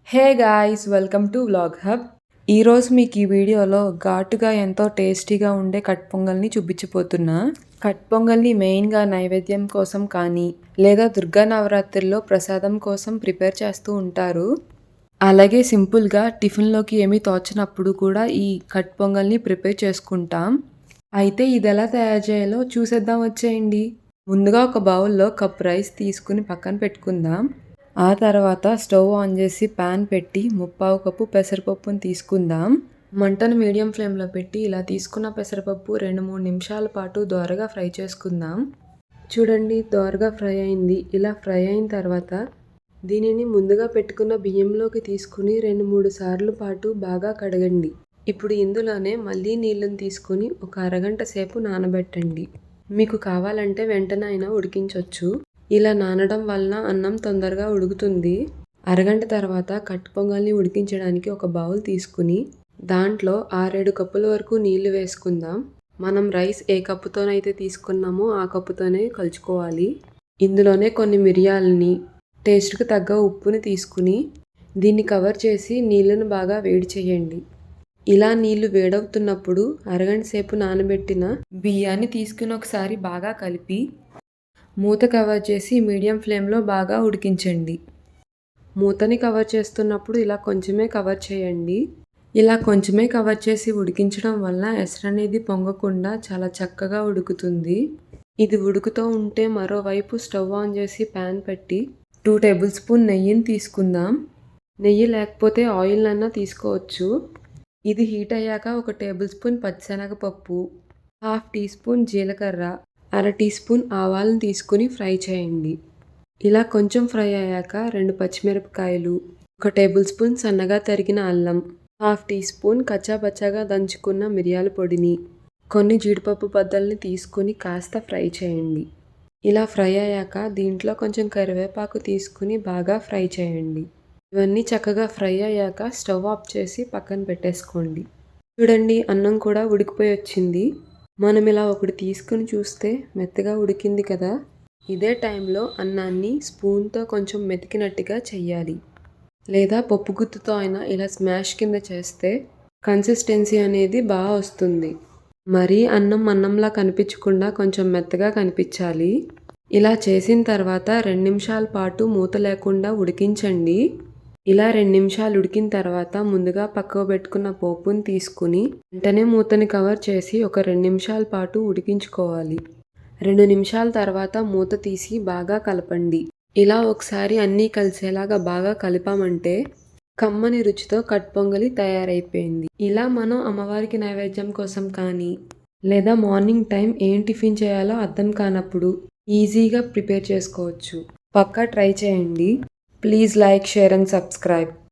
Hey guys, welcome to vlog hub. ఈరోజు మీకు ఈ వీడియోలో ఘాటుగా ఎంతో టేస్టీగా ఉండే కట్ పొంగల్ని చూపించిపోతున్నా. కట్ పొంగల్ని మెయిన్గా నైవేద్యం కోసం కానీ లేదా దుర్గా నవరాత్రుల్లో ప్రసాదం కోసం ప్రిపేర్ చేస్తూ ఉంటారు. అలాగే సింపుల్గా టిఫిన్లోకి ఏమీ తోచనప్పుడు కూడా ఈ కట్ పొంగల్ని ప్రిపేర్ చేసుకుంటాం. అయితే ఇది ఎలా తయారు చేయాలో చూసేద్దాం వచ్చేయండి. ముందుగా ఒక బౌల్లో కప్ రైస్ తీసుకుని పక్కన పెట్టుకుందాం. ఆ తర్వాత స్టవ్ ఆన్ చేసి ప్యాన్ పెట్టి 3/4 కప్పు పెసరపప్పుని తీసుకుందాం. మంటను మీడియం ఫ్లేమ్లో పెట్టి ఇలా తీసుకున్న పెసరపప్పు 2-3 నిమిషాల పాటు దోరగా ఫ్రై చేసుకుందాం. చూడండి, దోరగా ఫ్రై అయింది. ఇలా ఫ్రై అయిన తర్వాత దీనిని ముందుగా పెట్టుకున్న బియ్యంలోకి తీసుకుని 2-3 సార్లు పాటు బాగా కడగండి. ఇప్పుడు ఇందులోనే మళ్ళీ నీళ్ళని తీసుకుని ఒక అరగంట సేపు నానబెట్టండి. మీకు కావాలంటే వెంటనైనా ఉడికించవచ్చు. ఇలా నానడం వలన అన్నం తొందరగా ఉడుకుతుంది. అరగంట తర్వాత కట్ పొంగల్ని ఉడికించడానికి ఒక బౌల్ తీసుకుని దాంట్లో 6-7 కప్పుల వరకు నీళ్లు వేసుకుందాం. మనం రైస్ ఏ కప్పుతోనైతే తీసుకున్నామో ఆ కప్పుతోనే కలుచుకోవాలి. ఇందులోనే కొన్ని మిరియాలని, టేస్ట్కి తగ్గ ఉప్పుని తీసుకుని దీన్ని కవర్ చేసి నీళ్ళను బాగా వేడి చేయండి. ఇలా నీళ్లు వేడవుతున్నప్పుడు అరగంట సేపు నానబెట్టిన బియ్యాన్ని తీసుకుని ఒకసారి బాగా కలిపి మూత కవర్ చేసి మీడియం ఫ్లేమ్లో బాగా ఉడికించండి. మూతని కవర్ చేస్తున్నప్పుడు ఇలా కొంచెమే కవర్ చేయండి. ఇలా కొంచెమే కవర్ చేసి ఉడికించడం వల్ల ఎసరు అనేది పొంగకుండా చాలా చక్కగా ఉడుకుతుంది. ఇది ఉడుకుతూ ఉంటే మరోవైపు స్టవ్ ఆన్ చేసి ప్యాన్ పెట్టి 2 టేబుల్ స్పూన్ నెయ్యిని తీసుకుందాం. నెయ్యి లేకపోతే ఆయిల్ అన్నా తీసుకోవచ్చు. ఇది హీట్ అయ్యాక 1 టేబుల్ స్పూన్ పచ్చిశనగపప్పు, 1/2 టీ స్పూన్ జీలకర్ర, 1/2 టీ స్పూన్ ఆవాలను తీసుకుని ఫ్రై చేయండి. ఇలా కొంచెం ఫ్రై అయ్యాక 2 పచ్చిమిరపకాయలు, 1 టేబుల్ స్పూన్ సన్నగా తరిగిన అల్లం, 1/2 టీ స్పూన్ కచ్చాపచ్చాగా దంచుకున్న మిరియాల పొడిని, కొన్ని జీడిపప్పు బద్దల్ని తీసుకుని కాస్త ఫ్రై చేయండి. ఇలా ఫ్రై అయ్యాక దీంట్లో కొంచెం కరివేపాకు తీసుకుని బాగా ఫ్రై చేయండి. ఇవన్నీ చక్కగా ఫ్రై అయ్యాక స్టవ్ ఆఫ్ చేసి పక్కన పెట్టేసుకోండి. చూడండి, అన్నం కూడా ఉడికిపోయి వచ్చింది. మనం ఇలా ఒకటి తీసుకుని చూస్తే మెత్తగా ఉడికింది కదా. ఇదే టైంలో అన్నాన్ని స్పూన్తో కొంచెం మెతికినట్టుగా చెయ్యాలి. లేదా పప్పు గుత్తుతో అయినా ఇలా స్మాష్ కింద చేస్తే కన్సిస్టెన్సీ అనేది బాగా వస్తుంది. మరీ అన్నంలా కనిపించకుండా కొంచెం మెత్తగా కనిపించాలి. ఇలా చేసిన తర్వాత 2 నిమిషాల పాటు మూత లేకుండా ఉడికించండి. ఇలా 2 నిమిషాలు ఉడికిన తర్వాత ముందుగా పక్కకు పెట్టుకున్న పోపుని తీసుకుని వెంటనే మూతని కవర్ చేసి ఒక 2 నిమిషాల పాటు ఉడికించుకోవాలి. 2 నిమిషాల తర్వాత మూత తీసి బాగా కలపండి. ఇలా ఒకసారి అన్నీ కలిసేలాగా బాగా కలిపామంటే కమ్మని రుచితో కట్ పొంగలి తయారైపోయింది. ఇలా మనం అమ్మవారికి నైవేద్యం కోసం కానీ లేదా మార్నింగ్ టైం ఏం టిఫిన్ చేయాలో అర్థం కానప్పుడు ఈజీగా ప్రిపేర్ చేసుకోవచ్చు. పక్కా ట్రై చేయండి. Please like, share and subscribe.